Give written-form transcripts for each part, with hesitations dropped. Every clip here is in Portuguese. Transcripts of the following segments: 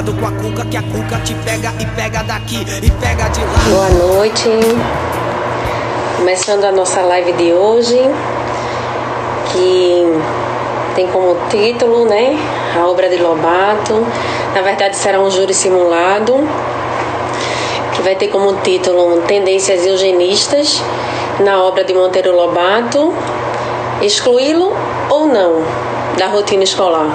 cuidado com a cuca, que a cuca te pega e pega daqui e pega de lá. Boa noite. Começando a nossa live de hoje, que tem como título, né, a obra de Lobato. Na verdade será um júri simulado, que vai ter como título Tendências Eugenistas na obra de Monteiro Lobato, excluí-lo ou não da rotina escolar.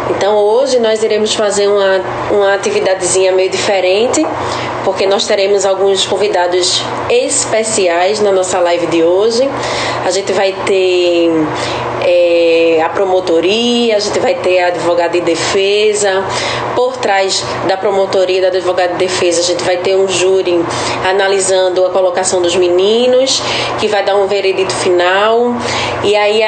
Então hoje nós iremos fazer uma atividadezinha meio diferente, porque nós teremos alguns convidados especiais na nossa live de hoje. A gente vai ter a promotoria, a gente vai ter a advogada de defesa. Por trás da promotoria e da advogada de defesa, a gente vai ter um júri analisando a colocação dos meninos, que vai dar um veredito final. E aí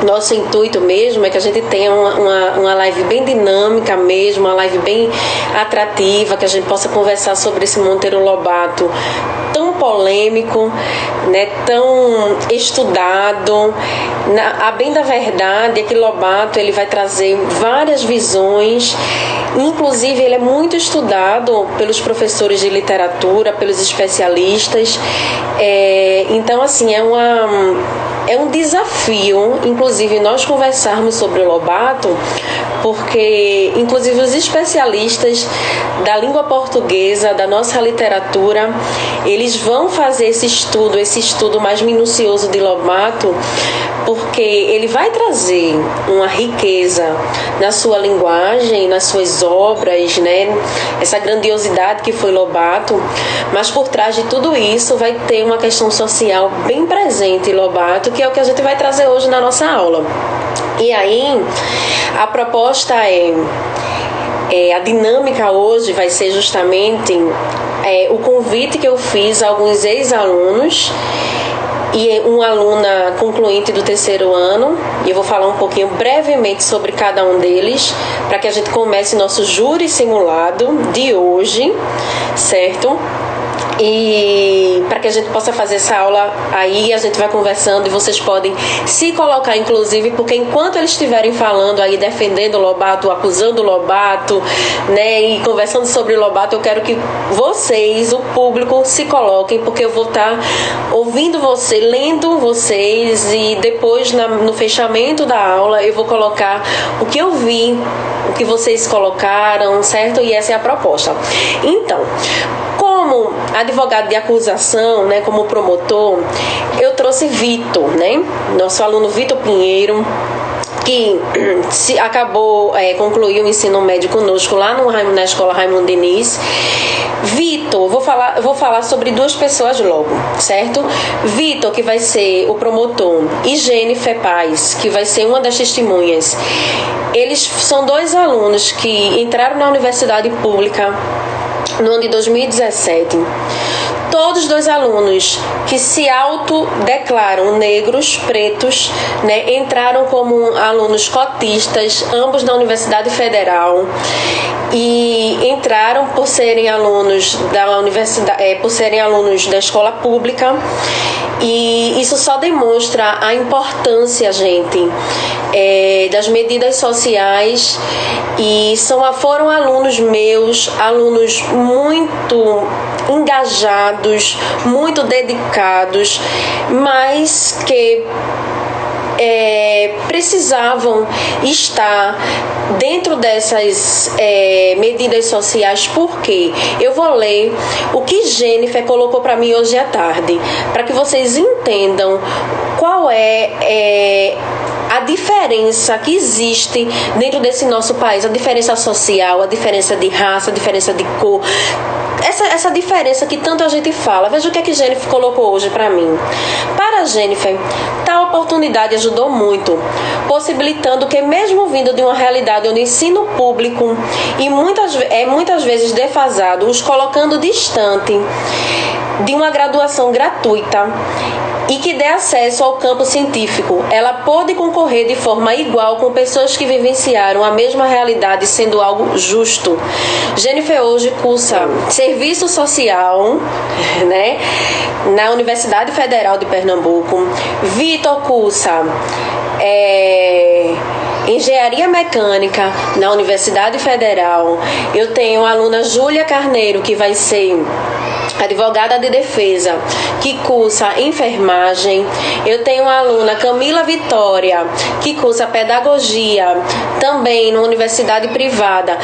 nosso intuito mesmo é que a gente tenha uma live bem dinâmica mesmo, uma live bem atrativa, que a gente possa conversar sobre esse Monteiro Lobato tão polêmico, né, tão estudado. A bem da verdade é que Lobato ele vai trazer várias visões, inclusive ele é muito estudado pelos professores de literatura, pelos especialistas. Então assim, é um desafio, inclusive, nós conversarmos sobre o Lobato, porque, inclusive, os especialistas da língua portuguesa, da nossa literatura, eles vão fazer esse estudo mais minucioso de Lobato, porque ele vai trazer uma riqueza na sua linguagem, nas suas obras, né? Essa grandiosidade que foi Lobato, mas por trás de tudo isso vai ter uma questão social bem presente em Lobato, que é o que a gente vai trazer hoje na nossa aula. E aí, a proposta a dinâmica hoje vai ser justamente o convite que eu fiz a alguns ex-alunos e uma aluna concluinte do terceiro ano, e eu vou falar um pouquinho brevemente sobre cada um deles, para que a gente comece nosso júri simulado de hoje, certo? E para que a gente possa fazer essa aula aí, a gente vai conversando e vocês podem se colocar, inclusive, porque enquanto eles estiverem falando aí, defendendo Lobato, acusando Lobato, né, e conversando sobre Lobato, eu quero que vocês, o público, se coloquem, porque eu vou estar ouvindo vocês, lendo vocês, e depois no fechamento da aula eu vou colocar o que eu vi, o que vocês colocaram, certo? E essa é a proposta. Então, como advogado de acusação, né, como promotor, eu trouxe Vitor, né, nosso aluno Vitor Pinheiro, que concluiu o ensino médio conosco lá na escola Raimundo Diniz. Vitor, vou falar sobre duas pessoas logo, certo? Vitor, que vai ser o promotor, e Jennifer Paz, que vai ser uma das testemunhas. Eles são dois alunos que entraram na universidade pública no ano de 2017. Todos dois alunos que se autodeclaram negros, pretos, né, entraram como alunos cotistas, ambos na Universidade Federal, e entraram por serem alunos da universidade, por serem alunos da escola pública. E isso só demonstra a importância, gente, das medidas sociais. E foram alunos meus, alunos muito engajados, muito dedicados, mas que precisavam estar dentro dessas medidas sociais, porque eu vou ler o que Jennifer colocou para mim hoje à tarde, para que vocês entendam qual é a diferença que existe dentro desse nosso país, a diferença social, a diferença de raça, a diferença de cor, essa diferença que tanta gente fala. Veja o que Jennifer colocou hoje para mim. Para Jennifer, tal oportunidade ajudou muito, possibilitando que, mesmo vindo de uma realidade onde o ensino público muitas vezes defasado, os colocando distante de uma graduação gratuita e que dê acesso ao campo científico, ela pôde concorrer de forma igual com pessoas que vivenciaram a mesma realidade, sendo algo justo. Jennifer hoje cursa Serviço Social, né, na Universidade Federal de Pernambuco. Vitor cursa Engenharia Mecânica na Universidade Federal. Eu tenho a aluna Júlia Carneiro, que vai ser advogada de defesa, que cursa enfermagem. Eu tenho uma aluna Camila Vitória, que cursa pedagogia, também numa universidade privada.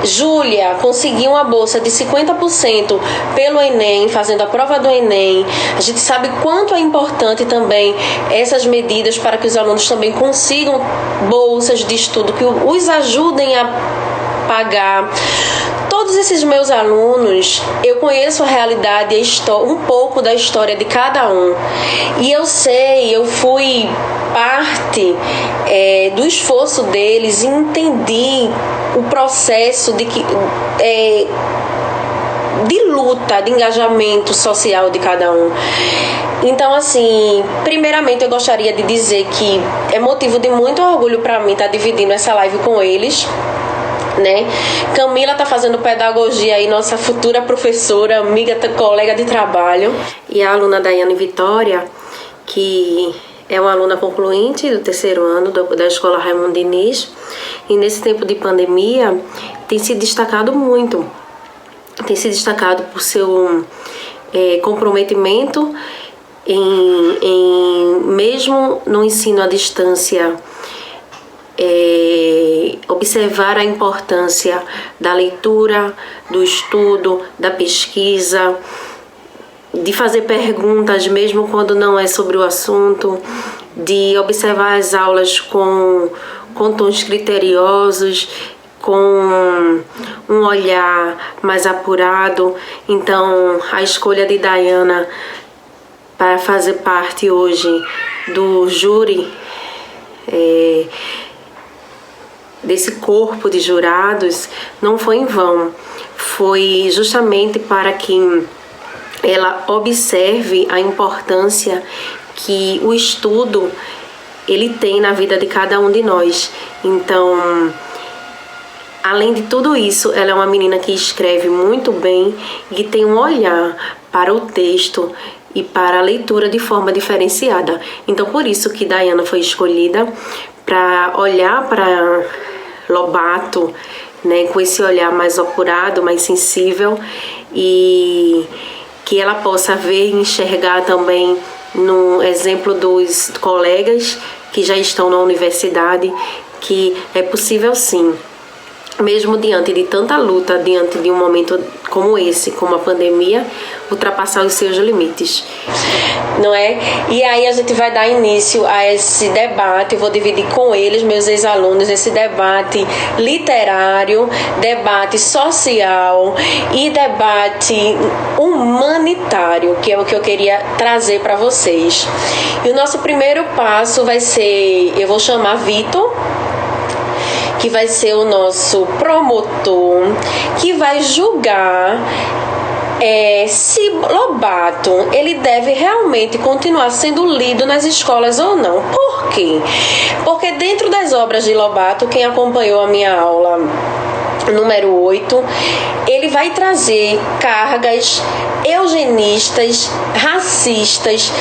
Júlia conseguiu uma bolsa de 50% pelo Enem, fazendo a prova do Enem. A gente sabe quanto é importante também essas medidas para que os alunos também consigam bolsas de estudo que os ajudem a pagar. Todos esses meus alunos, eu conheço a realidade, um pouco da história de cada um. E eu sei, eu fui parte do esforço deles e entendi o processo de luta, de engajamento social de cada um. Então, assim, primeiramente eu gostaria de dizer que é motivo de muito orgulho para mim estar dividindo essa live com eles, né? Camila tá fazendo pedagogia aí, nossa futura professora, amiga, colega de trabalho. E a aluna Daiane Vitória, que é uma aluna concluinte do 3º ano da Escola Raimundo Diniz, e nesse tempo de pandemia tem se destacado muito. Tem se destacado por seu comprometimento mesmo no ensino à distância, observar a importância da leitura, do estudo, da pesquisa, de fazer perguntas mesmo quando não é sobre o assunto, de observar as aulas com tons criteriosos, com um olhar mais apurado. Então, a escolha de Dayana para fazer parte hoje do júri desse corpo de jurados não foi em vão. Foi justamente para que ela observe a importância que o estudo ele tem na vida de cada um de nós. Então, além de tudo isso, ela é uma menina que escreve muito bem e que tem um olhar para o texto e para a leitura de forma diferenciada. Então, por isso que Dayana foi escolhida para olhar para Lobato, né, com esse olhar mais apurado, mais sensível, e que ela possa ver e enxergar também no exemplo dos colegas que já estão na universidade, que é possível sim, mesmo diante de tanta luta, diante de um momento como esse, como a pandemia, ultrapassar os seus limites. Não é? E aí a gente vai dar início a esse debate, eu vou dividir com eles, meus ex-alunos, esse debate literário, debate social e debate humanitário, que é o que eu queria trazer para vocês. E o nosso primeiro passo vai ser, eu vou chamar Vitor, que vai ser o nosso promotor, que vai julgar se Lobato ele deve realmente continuar sendo lido nas escolas ou não. Por quê? Porque dentro das obras de Lobato, quem acompanhou a minha aula número 8, ele vai trazer cargas eugenistas, racistas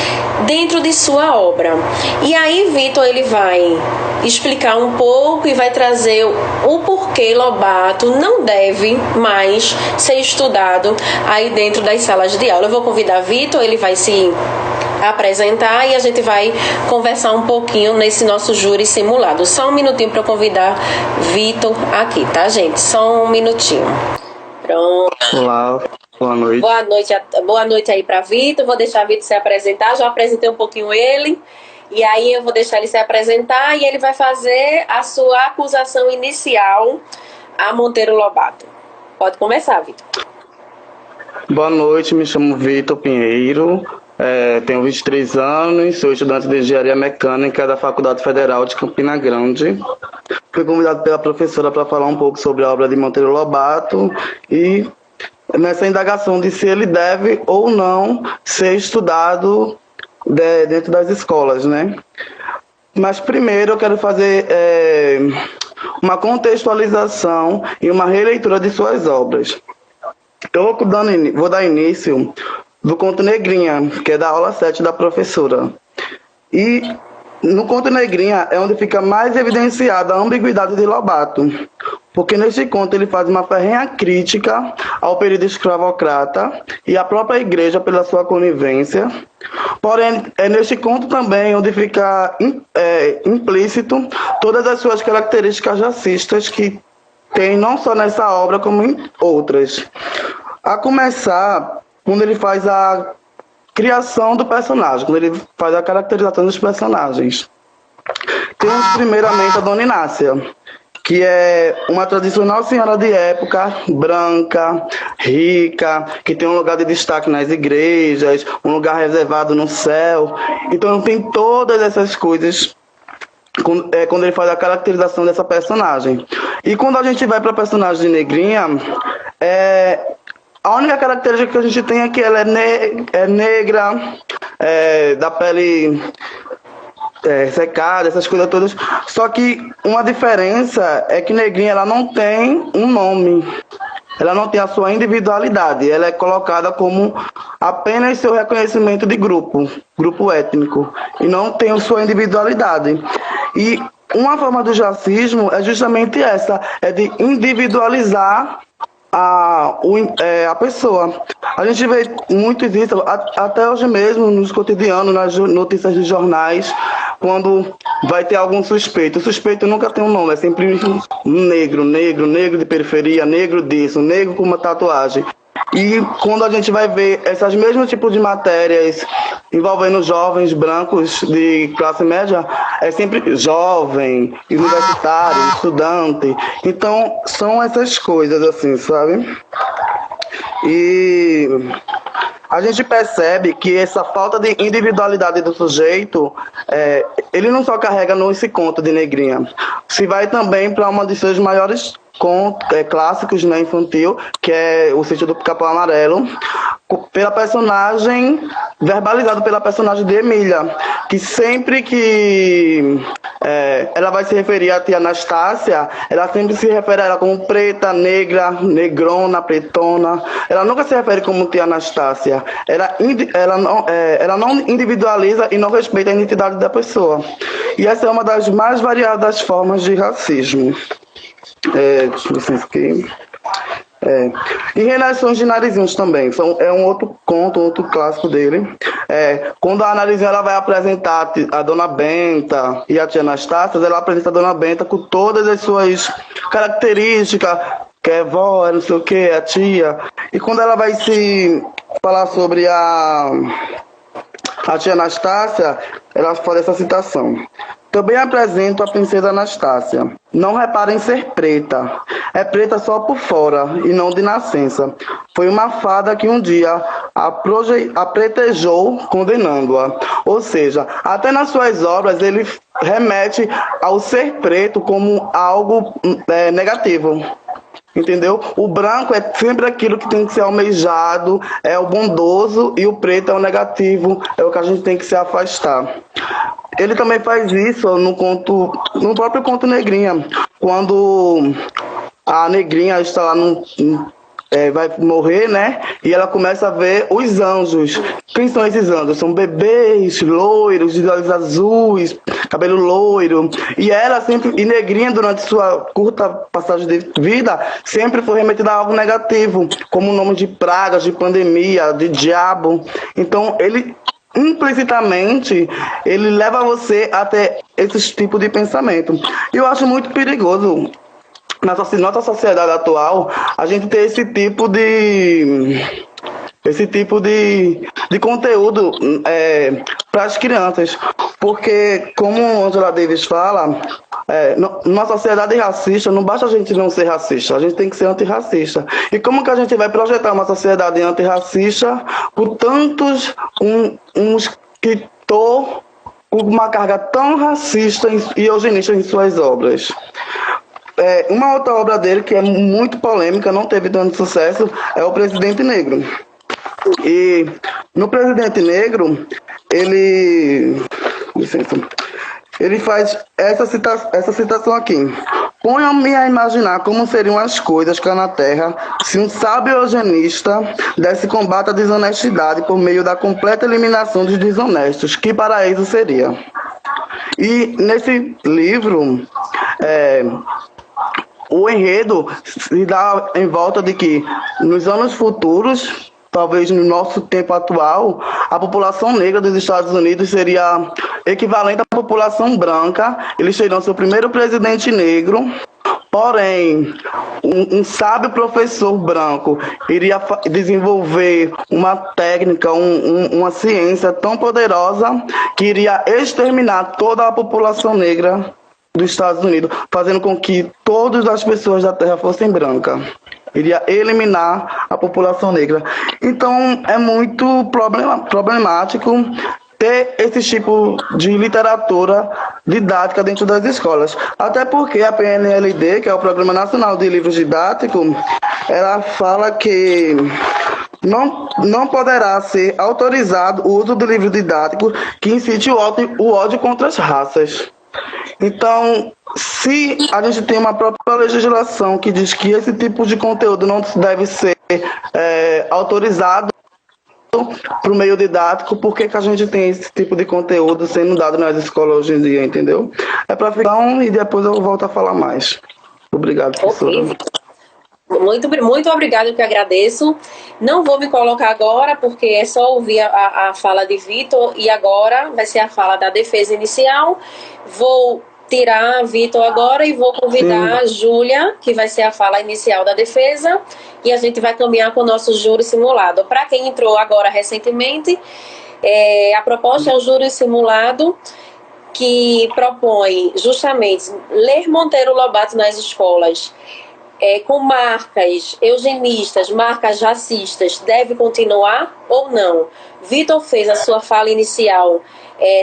dentro de sua obra. E aí Vitor ele vai explicar um pouco e vai trazer o porquê Lobato não deve mais ser estudado aí dentro das salas de aula. Eu vou convidar Vitor, ele vai se apresentar e a gente vai conversar um pouquinho nesse nosso júri simulado. Só um minutinho para eu convidar Vitor aqui, tá, gente? Só um minutinho. Pronto. Olá, boa noite. Boa noite aí para Vitor. Vou deixar Vitor se apresentar. Já apresentei um pouquinho ele. E aí eu vou deixar ele se apresentar e ele vai fazer a sua acusação inicial a Monteiro Lobato. Pode começar, Vitor. Boa noite, me chamo Vitor Pinheiro, tenho 23 anos, sou estudante de Engenharia Mecânica da Faculdade Federal de Campina Grande. Fui convidado pela professora para falar um pouco sobre a obra de Monteiro Lobato e nessa indagação de se ele deve ou não ser estudado dentro das escolas, né? Mas primeiro eu quero fazer uma contextualização e uma releitura de suas obras. Eu vou dar início do conto Negrinha, que é da aula 7 da professora. E No conto Negrinha é onde fica mais evidenciada a ambiguidade de Lobato, porque neste conto ele faz uma ferrenha crítica ao período escravocrata e à própria igreja pela sua conivência. Porém, é neste conto também onde fica implícito todas as suas características racistas que tem não só nessa obra como em outras. A começar quando ele faz a criação do personagem, quando ele faz a caracterização dos personagens. Temos primeiramente a Dona Inácia, que é uma tradicional senhora de época, branca, rica, que tem um lugar de destaque nas igrejas, um lugar reservado no céu. Então tem todas essas coisas quando ele faz a caracterização dessa personagem. E quando a gente vai para a personagem de Negrinha, a única característica que a gente tem é que ela é negra, da pele secada, essas coisas todas. Só que uma diferença é que Negrinha ela não tem um nome, ela não tem a sua individualidade, ela é colocada como apenas seu reconhecimento de grupo étnico, e não tem a sua individualidade. E uma forma do racismo é justamente essa, é de individualizar a pessoa. A gente vê muito isso, até hoje mesmo, nos cotidianos, nas notícias de jornais, quando vai ter algum suspeito. O suspeito nunca tem um nome, é sempre negro de periferia, negro disso, negro com uma tatuagem. E quando a gente vai ver esses mesmos tipos de matérias envolvendo jovens brancos de classe média, é sempre jovem, universitário, estudante. Então, são essas coisas assim, sabe? E a gente percebe que essa falta de individualidade do sujeito, ele não só carrega nesse conto de Negrinha, se vai também para uma de seus maiores clássicos, né, infantil, que é O Sítio do Capão Amarelo, pela personagem, verbalizado pela personagem de Emília, que sempre que ela vai se referir à tia Anastácia, ela sempre se refere a ela como preta, negra, negrona, pretona. Ela nunca se refere como tia Anastácia. Ela não individualiza e não respeita a identidade da pessoa. E essa é uma das mais variadas formas de racismo. Deixa eu ver aqui. E Reinações de Narizinhos também, é um outro conto, um outro clássico dele. Quando a Narizinho ela vai apresentar a Dona Benta e a tia Anastácia, ela apresenta a Dona Benta com todas as suas características, que é vó, não sei o que, a tia. E quando ela vai se falar sobre a tia Anastácia, ela faz essa citação. Também apresento a princesa Anastácia. Não reparem ser preta. É preta só por fora e não de nascença. Foi uma fada que um dia a pretejou condenando-a. Ou seja, até nas suas obras ele remete ao ser preto como algo negativo. Entendeu? O branco é sempre aquilo que tem que ser almejado, é o bondoso, e o preto é o negativo, é o que a gente tem que se afastar. Ele também faz isso no próprio conto Negrinha, quando a Negrinha está lá vai morrer, né? E ela começa a ver os anjos. Quem são esses anjos? São bebês, loiros, de olhos azuis, cabelo loiro. E ela sempre, e Negrinha, durante sua curta passagem de vida, sempre foi remetida a algo negativo, como o nome de pragas, de pandemia, de diabo. Então, ele implicitamente ele leva você a ter esse tipo de pensamento. E eu acho muito perigoso na nossa sociedade atual a gente ter esse tipo de conteúdo para as crianças, porque como Angela Davis fala, numa sociedade racista não basta a gente não ser racista, a gente tem que ser antirracista. E como que a gente vai projetar uma sociedade antirracista por tantos uns que estão com uma carga tão racista e eugenista em suas obras? Uma outra obra dele que é muito polêmica, não teve tanto sucesso, é O Presidente Negro. E no Presidente Negro, ele faz essa citação aqui. Ponham-me a imaginar como seriam as coisas cá na Terra se um sábio eugenista desse combate à desonestidade por meio da completa eliminação dos desonestos. Que paraíso seria? E nesse livro, o enredo se dá em volta de que, nos anos futuros, talvez no nosso tempo atual, a população negra dos Estados Unidos seria equivalente à população branca. Eles teriam seu primeiro presidente negro, porém, um sábio professor branco iria desenvolver uma técnica, uma ciência tão poderosa que iria exterminar toda a população negra dos Estados Unidos, fazendo com que todas as pessoas da Terra fossem brancas. Iria eliminar a população negra. Então, é muito problemático ter esse tipo de literatura didática dentro das escolas. Até porque a PNLD, que é o Programa Nacional de Livros Didáticos, ela fala que não poderá ser autorizado o uso de livro didático que incite o ódio contra as raças. Então, se a gente tem uma própria legislação que diz que esse tipo de conteúdo não deve ser autorizado para o meio didático, por que a gente tem esse tipo de conteúdo sendo dado nas escolas hoje em dia, entendeu? É para ficar e depois eu volto a falar mais. Obrigado, professora. Okay. Muito obrigada, eu que agradeço. Não vou me colocar agora, porque é só ouvir a fala de Vitor, e agora vai ser a fala da defesa inicial. Vou tirar Vitor agora e vou convidar a Júlia, que vai ser a fala inicial da defesa, e a gente vai caminhar com o nosso júri simulado. Para quem entrou agora recentemente, a proposta é o júri simulado, que propõe justamente ler Monteiro Lobato nas escolas, com marcas eugenistas, marcas racistas, deve continuar ou não? Vitor fez a sua fala inicial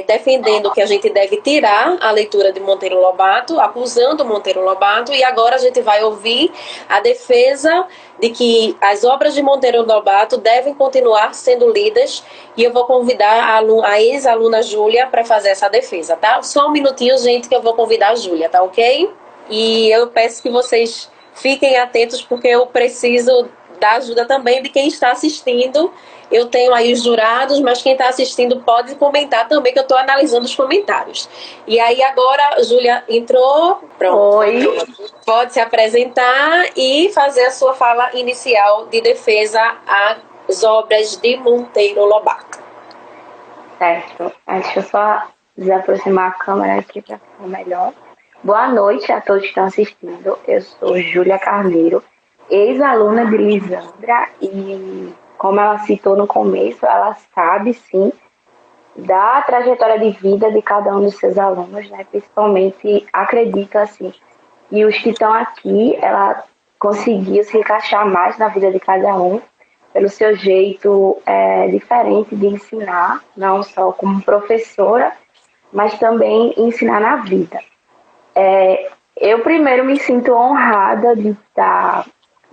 defendendo que a gente deve tirar a leitura de Monteiro Lobato, acusando Monteiro Lobato, e agora a gente vai ouvir a defesa de que as obras de Monteiro Lobato devem continuar sendo lidas, e eu vou convidar a ex-aluna Júlia para fazer essa defesa, tá? Só um minutinho, gente, que eu vou convidar a Júlia, tá ok? E eu peço que vocês fiquem atentos, porque eu preciso da ajuda também de quem está assistindo. Eu tenho aí os jurados, mas quem está assistindo pode comentar também, que eu estou analisando os comentários. E aí agora, Júlia entrou, pronto. Oi. Pode se apresentar e fazer a sua fala inicial de defesa às obras de Monteiro Lobato. Certo. Deixa eu só desaproximar a câmera aqui para ficar melhor. Boa noite a todos que estão assistindo. Eu sou Júlia Carneiro, ex-aluna de Lisandra, e como ela citou no começo, ela sabe sim da trajetória de vida de cada um dos seus alunos, né? Principalmente acredita assim, e os que estão aqui, ela conseguiu se encaixar mais na vida de cada um pelo seu jeito diferente de ensinar, não só como professora, mas também ensinar na vida. Eu primeiro me sinto honrada de estar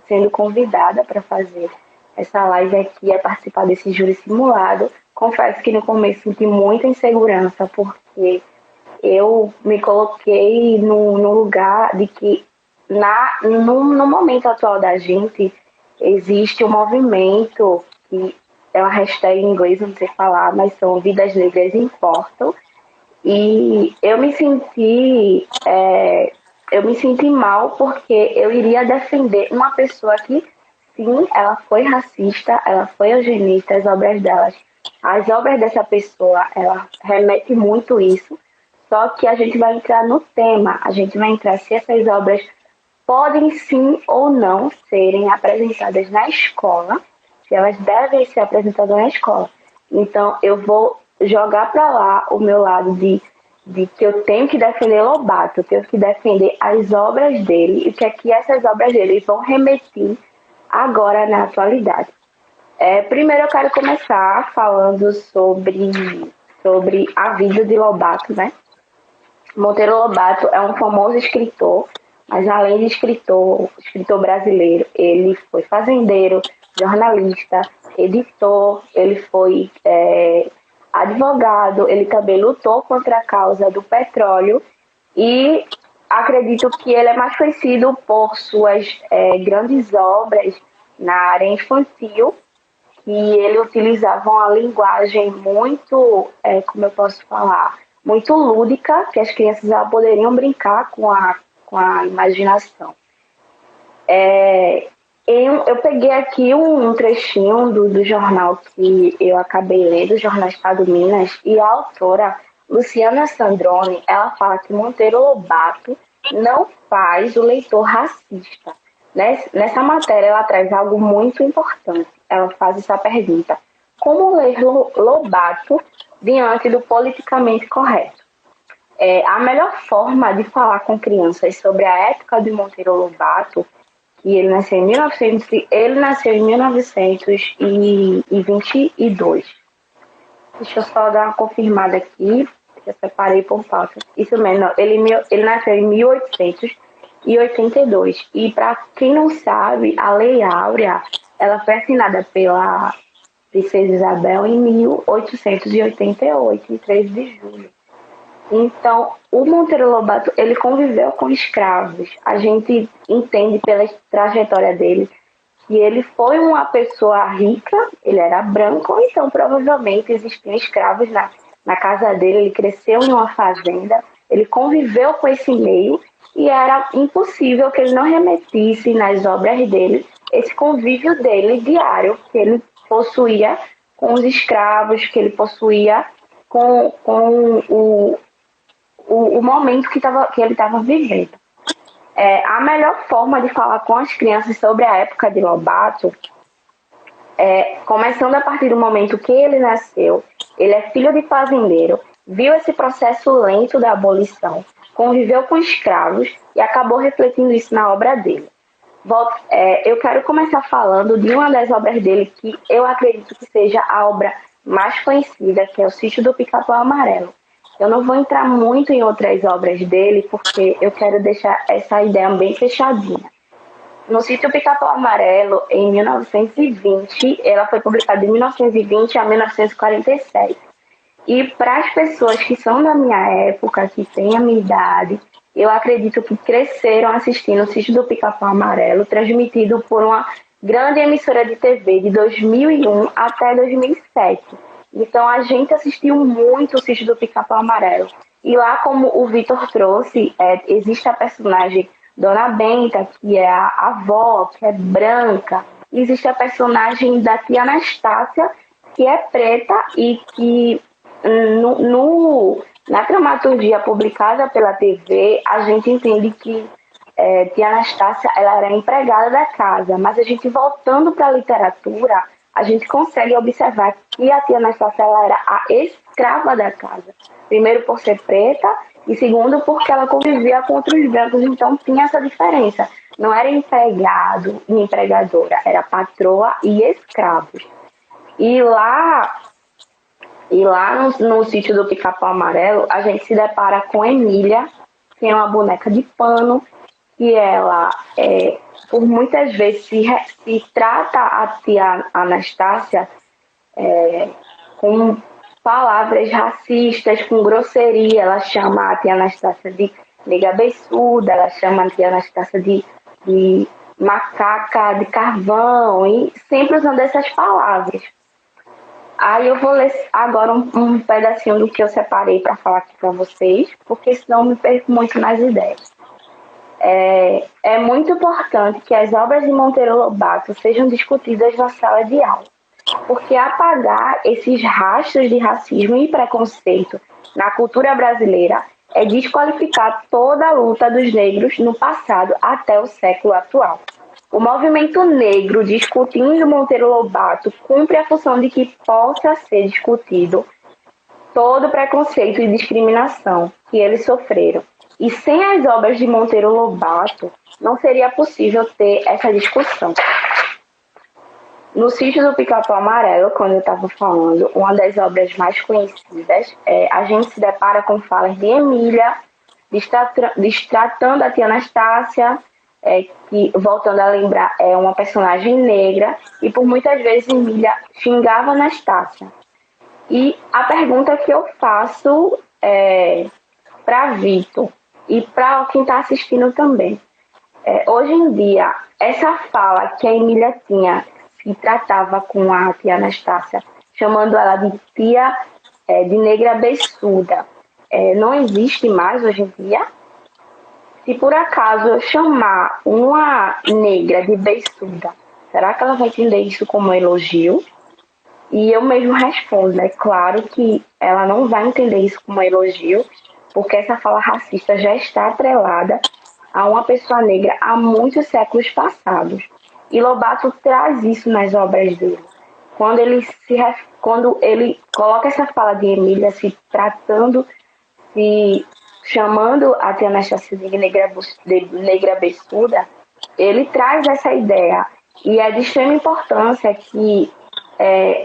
sendo convidada para fazer essa live aqui, a participar desse júri simulado. Confesso que no começo senti muita insegurança, porque eu me coloquei no lugar de que no momento atual da gente existe um movimento que é uma hashtag em inglês, não sei falar, mas são Vidas Negras Importam. E eu me senti mal porque eu iria defender uma pessoa que, sim, ela foi racista, ela foi eugenista, as obras dessa pessoa, ela remete muito isso, só que a gente vai entrar no tema, a gente vai entrar se essas obras podem sim ou não serem apresentadas na escola, se elas devem ser apresentadas na escola. Então, eu vou jogar para lá o meu lado de que eu tenho que defender Lobato, eu tenho que defender as obras dele e o que é que essas obras dele vão remeter agora na atualidade. Primeiro eu quero começar falando sobre a vida de Lobato, né? Monteiro Lobato é um famoso escritor, mas além de escritor brasileiro, ele foi fazendeiro, jornalista, editor, ele foi advogado, ele também lutou contra a causa do petróleo e acredito que ele é mais conhecido por suas grandes obras na área infantil, que ele utilizava uma linguagem muito, como eu posso falar, muito lúdica, que as crianças poderiam brincar com a imaginação. Eu peguei aqui um trechinho do jornal que eu acabei lendo, o Jornal Estado Minas, e a autora, Luciana Sandrone, ela fala que Monteiro Lobato não faz o leitor racista. Nessa matéria, ela traz algo muito importante. Ela faz essa pergunta: como ler Lobato diante do politicamente correto? A melhor forma de falar com crianças sobre a época de Monteiro Lobato, que ele nasceu em 1922. Deixa eu só dar uma confirmada aqui, que eu separei por pauta. Isso mesmo, ele nasceu em 1882. E para quem não sabe, a Lei Áurea, ela foi assinada pela Princesa Isabel em 1888, em 13 de julho. Então, o Monteiro Lobato, ele conviveu com escravos. A gente entende pela trajetória dele que ele foi uma pessoa rica, ele era branco, então provavelmente existiam escravos na casa dele, ele cresceu em uma fazenda, ele conviveu com esse meio e era impossível que ele não remetisse nas obras dele esse convívio dele diário, que ele possuía com os escravos, que ele possuía com o momento que ele estava vivendo. A melhor forma de falar com as crianças sobre a época de Lobato começando a partir do momento que ele nasceu. Ele é filho de fazendeiro, viu esse processo lento da abolição, conviveu com escravos e acabou refletindo isso na obra dele. Eu quero começar falando de uma das obras dele que eu acredito que seja a obra mais conhecida, que é o Sítio do Pica-Pau Amarelo. Eu não vou entrar muito em outras obras dele, porque eu quero deixar essa ideia bem fechadinha. No Sítio Pica-Pau Amarelo, em 1920, ela foi publicada de 1920 a 1947. E para as pessoas que são da minha época, que têm a minha idade, eu acredito que cresceram assistindo o Sítio do Pica-Pau Amarelo, transmitido por uma grande emissora de TV de 2001 até 2007. Então a gente assistiu muito o Sítio do Pica-Pau Amarelo. E lá, como o Vitor trouxe, existe a personagem Dona Benta, que é a avó, que é branca. Existe a personagem da tia Anastácia, que é preta e que na dramaturgia publicada pela TV, a gente entende que tia Anastácia ela era empregada da casa, mas a gente voltando para a literatura, a gente consegue observar que a tia Anastácia ela era a escrava da casa. Primeiro por ser preta e segundo porque ela convivia com outros brancos, então tinha essa diferença. Não era empregado e empregadora, era patroa e escravos. E lá no Sítio do Pica-Pau Amarelo, a gente se depara com Emília, que é uma boneca de pano, que ela, por muitas vezes, se trata a tia Anastácia com palavras racistas, com grosseria. Ela chama a tia Anastácia de nega beiçuda, ela chama a tia Anastácia de macaca de carvão, e sempre usando essas palavras. Aí eu vou ler agora um pedacinho do que eu separei para falar aqui para vocês, porque senão eu me perco muito nas ideias. É muito importante que as obras de Monteiro Lobato sejam discutidas na sala de aula, porque apagar esses rastros de racismo e preconceito na cultura brasileira é desqualificar toda a luta dos negros no passado até o século atual. O movimento negro discutindo Monteiro Lobato cumpre a função de que possa ser discutido todo o preconceito e discriminação que eles sofreram. E sem as obras de Monteiro Lobato, não seria possível ter essa discussão. No Sítio do Pica-Pau Amarelo, quando eu estava falando, uma das obras mais conhecidas, a gente se depara com falas de Emília, destratando a tia Anastácia, que, voltando a lembrar, é uma personagem negra, e por muitas vezes Emília xingava Anastácia. E a pergunta que eu faço para Vitor e para quem está assistindo também, hoje em dia, essa fala que a Emília tinha, que tratava com a tia Anastácia, chamando ela de tia de negra beiçuda, não existe mais hoje em dia. Se por acaso eu chamar uma negra de beiçuda, será que ela vai entender isso como um elogio? E eu mesmo respondo, é claro que ela não vai entender isso como um elogio, porque essa fala racista já está atrelada a uma pessoa negra há muitos séculos passados. E Lobato traz isso nas obras dele. Quando ele coloca essa fala de Emília se tratando, se chamando a tia Anastácia de negra beiçuda, ele traz essa ideia. E é de extrema importância que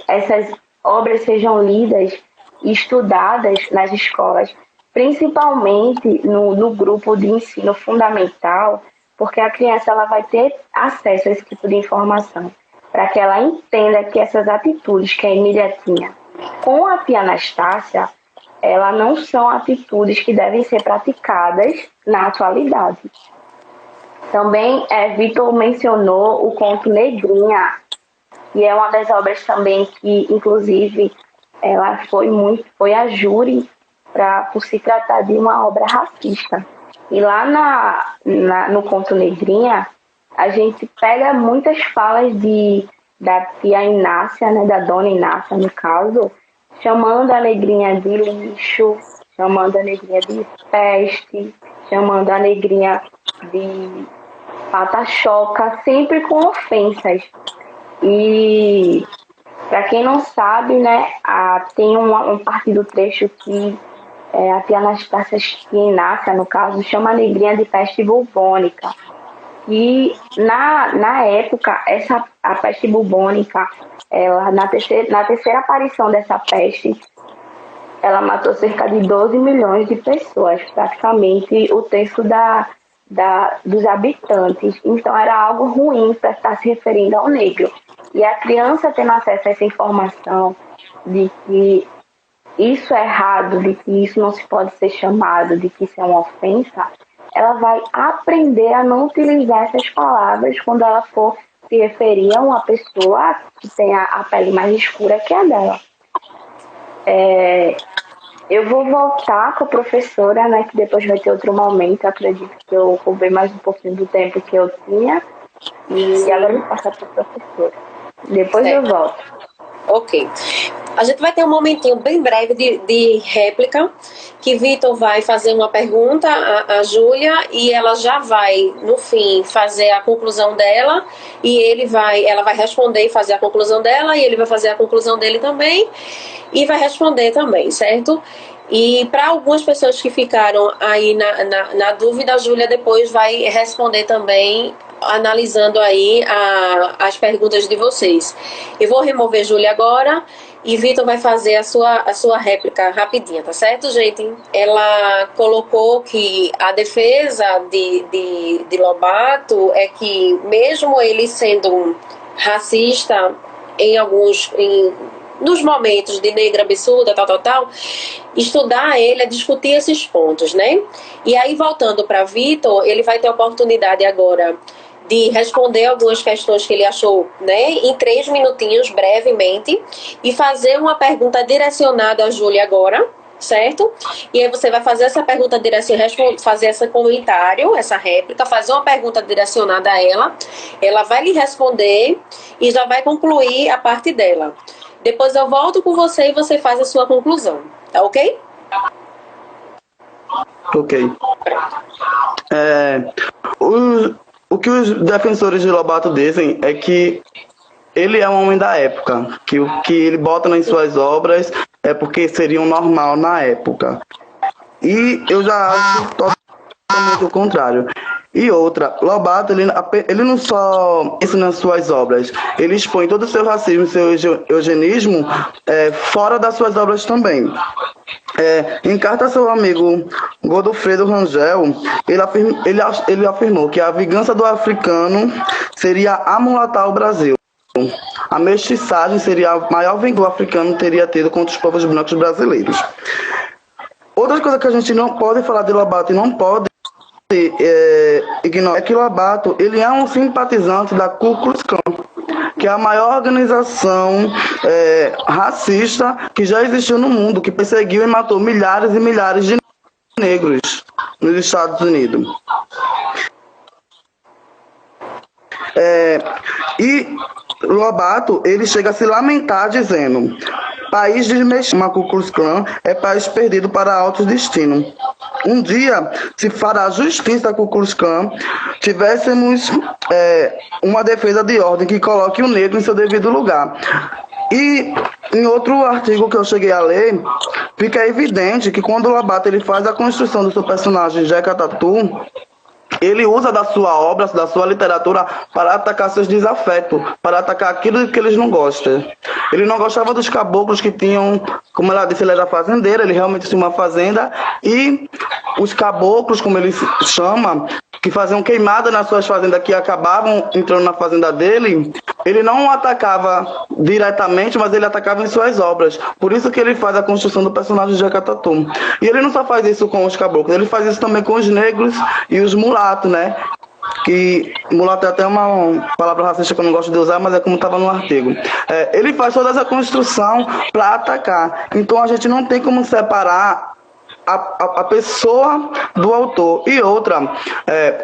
essas obras sejam lidas e estudadas nas escolas, principalmente no grupo de ensino fundamental, porque a criança ela vai ter acesso a esse tipo de informação, para que ela entenda que essas atitudes que a Emília tinha com a tia Anastácia, elas não são atitudes que devem ser praticadas na atualidade. Também Vitor mencionou o conto Negrinha, que é uma das obras também que, inclusive, ela foi a júri por se tratar de uma obra racista. E lá no conto Negrinha, a gente pega muitas falas da tia Inácia, né, da dona Inácia, no caso, chamando a negrinha de lixo, chamando a negrinha de peste, chamando a negrinha de pata-choca, sempre com ofensas. E, para quem não sabe, né, tem um parte do trecho que a tia Anastácia Inácia, no caso, chama a negrinha de peste bubônica. E, na época, a peste bubônica, na terceira aparição dessa peste, ela matou cerca de 12 milhões de pessoas, praticamente o terço dos habitantes. Então era algo ruim para estar se referindo ao negro. E a criança tendo acesso a essa informação de que isso é errado, de que isso não se pode ser chamado, de que isso é uma ofensa, ela vai aprender a não utilizar essas palavras quando ela for se referir a uma pessoa que tem a pele mais escura que a dela. Eu vou voltar com a professora, né, que depois vai ter outro momento. Acredito que eu roubei mais um pouquinho do tempo que eu tinha. E agora eu vou passar para a professora. Depois eu volto. Ok. A gente vai ter um momentinho bem breve de réplica, que Vitor vai fazer uma pergunta à Júlia e ela já vai, no fim, fazer a conclusão dela e ela vai responder e fazer a conclusão dela e ele vai fazer a conclusão dele também e vai responder também, certo? E para algumas pessoas que ficaram aí na dúvida, a Júlia depois vai responder também, analisando aí as perguntas de vocês. Eu vou remover Júlia agora e Vitor vai fazer a sua réplica rapidinha, tá certo, gente? Ela colocou que a defesa de Lobato é que, mesmo ele sendo racista nos momentos de negra absurda, tal, estudar ele é discutir esses pontos, né? E aí, voltando para Vitor, ele vai ter a oportunidade agora de responder algumas questões que ele achou, né, em 3 minutinhos, brevemente, e fazer uma pergunta direcionada a Júlia agora, certo? E aí você vai fazer essa pergunta direcionada, fazer esse comentário, essa réplica, fazer uma pergunta direcionada a ela vai lhe responder e já vai concluir a parte dela. Depois eu volto com você e você faz a sua conclusão, tá ok? Ok. O que os defensores de Lobato dizem é que ele é um homem da época, que o que ele bota nas suas obras é porque seria um normal na época. E eu já acho totalmente o contrário. E outra, Lobato, ele não só ensina suas obras, ele expõe todo o seu racismo, seu eugenismo fora das suas obras também. Em carta a seu amigo Godofredo Rangel, ele afirmou que a vingança do africano seria amulatar o Brasil. A mestiçagem seria a maior vingança que o africano teria tido contra os povos brancos brasileiros. Outra coisa que a gente não pode falar de Lobato e não pode ignorar é que Lobato ele é um simpatizante da Ku Klux Klan, que é a maior organização racista que já existiu no mundo, que perseguiu e matou milhares e milhares de negros nos Estados Unidos. E Lobato, ele chega a se lamentar dizendo: país desmexido, Ku Klux Klan é país perdido para alto destino. Um dia se fará justiça a Ku Klux Klan, tivéssemos uma defesa de ordem que coloque o negro em seu devido lugar. E em outro artigo que eu cheguei a ler, fica evidente que quando o Lobato ele faz a construção do seu personagem Jeca Tatu, ele usa da sua obra, da sua literatura, para atacar seus desafetos, para atacar aquilo que eles não gostam. Ele não gostava dos caboclos que tinham, como ela disse, ele era fazendeiro, ele realmente tinha uma fazenda, e os caboclos, como ele chama, que faziam queimada nas suas fazendas, que acabavam entrando na fazenda dele, ele não atacava diretamente, mas ele atacava em suas obras. Por isso que ele faz a construção do personagem de Jeca Tatu. E ele não só faz isso com os caboclos, ele faz isso também com os negros e os mulatos, né? Que mulato é até uma palavra racista que eu não gosto de usar, mas é como estava no artigo. Ele faz toda essa construção para atacar. Então a gente não tem como separar a pessoa do autor. E outra,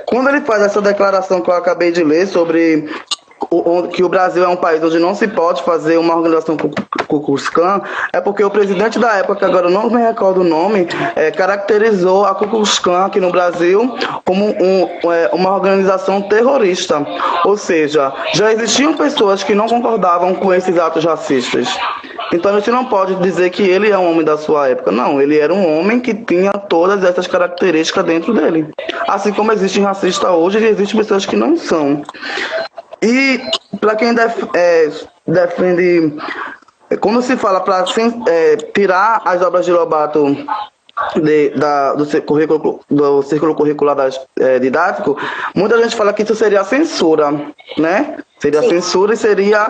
quando ele faz essa declaração que eu acabei de ler sobre que o Brasil é um país onde não se pode fazer uma organização Ku Klux Klan, é porque o presidente da época, que agora eu não me recordo o nome, caracterizou a Ku Klux Klan aqui no Brasil como uma organização terrorista. Ou seja, já existiam pessoas que não concordavam com esses atos racistas. Então a gente não pode dizer que ele é um homem da sua época. Não, ele era um homem que tinha todas essas características dentro dele. Assim como existem racistas hoje, existem pessoas que não são. E para quem defende, como se fala, para tirar as obras de Lobato do círculo curricular didático, muita gente fala que isso seria censura, né? Seria Sim. Censura e seria...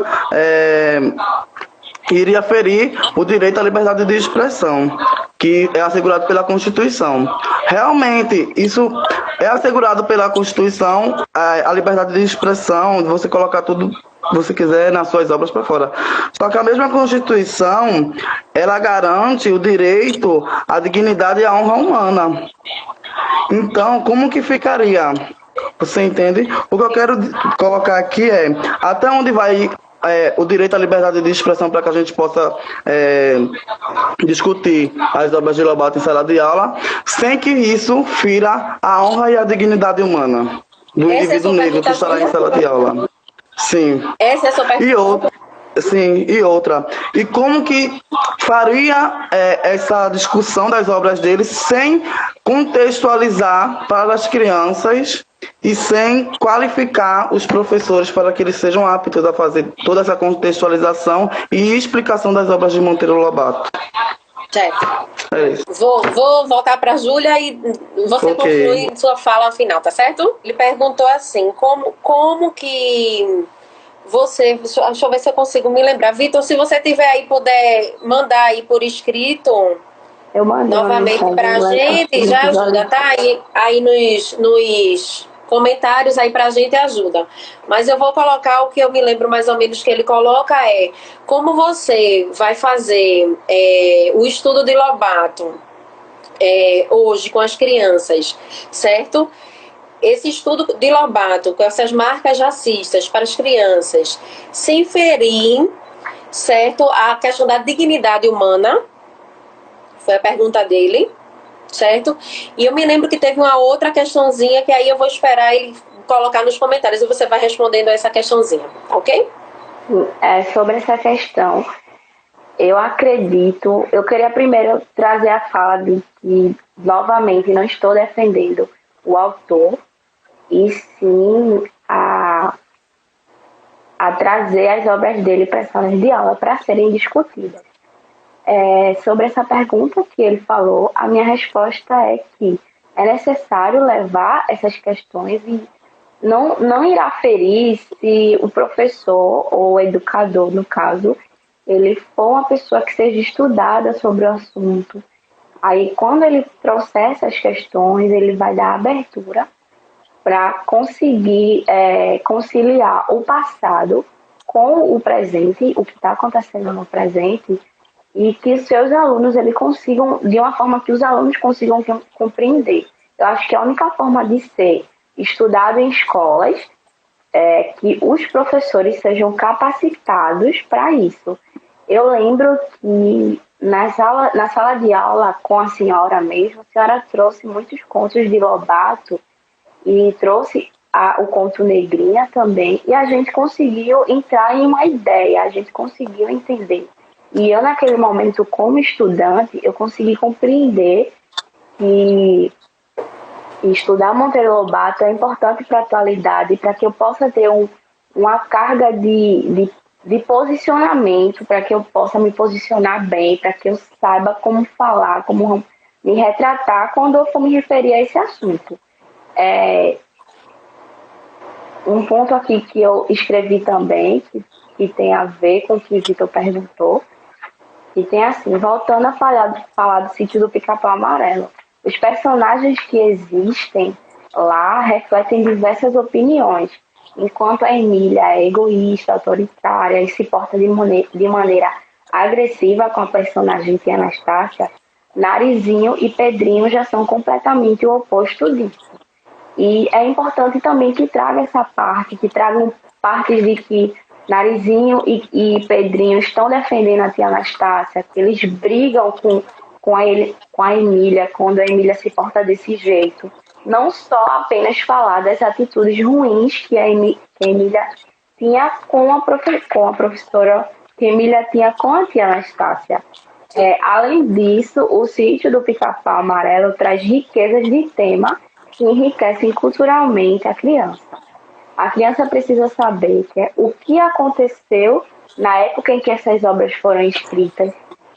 iria ferir o direito à liberdade de expressão, que é assegurado pela Constituição. Realmente, isso é assegurado pela Constituição, a liberdade de expressão, de você colocar tudo que você quiser nas suas obras para fora. Só que a mesma Constituição, ela garante o direito à dignidade e à honra humana. Então, como que ficaria? Você entende? O que eu quero colocar aqui é até onde vai o direito à liberdade de expressão para que a gente possa discutir as obras de Lobato em sala de aula, sem que isso fira a honra e a dignidade humana do indivíduo negro que estará em sala de aula. Sim. Essa é a sua pergunta. E outra. E como que faria essa discussão das obras dele sem contextualizar para as crianças e sem qualificar os professores para que eles sejam aptos a fazer toda essa contextualização e explicação das obras de Monteiro Lobato. Certo. É isso. Vou voltar para a Júlia e você conclui sua fala final, tá certo? Ele perguntou assim, como que você... Deixa eu ver se eu consigo me lembrar. Vitor, se você tiver aí, puder mandar aí por escrito... Eu mando novamente pra gente, já ajuda, tá? Aí nos comentários aí pra gente ajuda. Mas eu vou colocar o que eu me lembro mais ou menos que ele coloca como você vai fazer o estudo de Lobato hoje com as crianças, certo? Esse estudo de Lobato com essas marcas racistas para as crianças, sem ferir, certo? A questão da dignidade humana, foi a pergunta dele, certo? E eu me lembro que teve uma outra questãozinha que aí eu vou esperar ele colocar nos comentários e você vai respondendo a essa questãozinha, ok? Sobre essa questão, eu acredito... Eu queria primeiro trazer a fala de que, novamente, não estou defendendo o autor, e sim a trazer as obras dele para as salas de aula para serem discutidas. Sobre essa pergunta que ele falou, a minha resposta é que é necessário levar essas questões e não irá ferir se o professor ou o educador, no caso, ele for uma pessoa que seja estudada sobre o assunto. Aí, quando ele trouxer essas questões, ele vai dar abertura para conseguir conciliar o passado com o presente, o que está acontecendo no presente, e que os seus alunos eles consigam, de uma forma que os alunos consigam compreender. Eu acho que a única forma de ser estudado em escolas é que os professores sejam capacitados para isso. Eu lembro que na sala de aula com a senhora mesmo, a senhora trouxe muitos contos de Lobato e trouxe o conto Negrinha também, e a gente conseguiu entrar em uma ideia, a gente conseguiu entender. E eu, naquele momento, como estudante, eu consegui compreender que estudar Monteiro Lobato é importante para a atualidade, para que eu possa ter uma carga de posicionamento, para que eu possa me posicionar bem, para que eu saiba como falar, como me retratar quando eu for me referir a esse assunto. Um ponto aqui que eu escrevi também, que tem a ver com o que o Vitor perguntou, e tem assim, voltando a falar do Sítio do Pica-Pau Amarelo. Os personagens que existem lá refletem diversas opiniões. Enquanto a Emília é egoísta, autoritária e se porta de maneira agressiva com a personagem que é Anastácia, Narizinho e Pedrinho já são completamente o oposto disso. E é importante também que traga essa parte, que tragam partes de que Narizinho e Pedrinho estão defendendo a tia Anastácia, que eles brigam com a Emília quando a Emília se porta desse jeito. Não só apenas falar das atitudes ruins que a Emília tinha com a professora, que a Emília tinha com a tia Anastácia. Além disso, o Sítio do Pica-Pau Amarelo traz riquezas de tema que enriquecem culturalmente a criança. A criança precisa saber o que aconteceu na época em que essas obras foram escritas,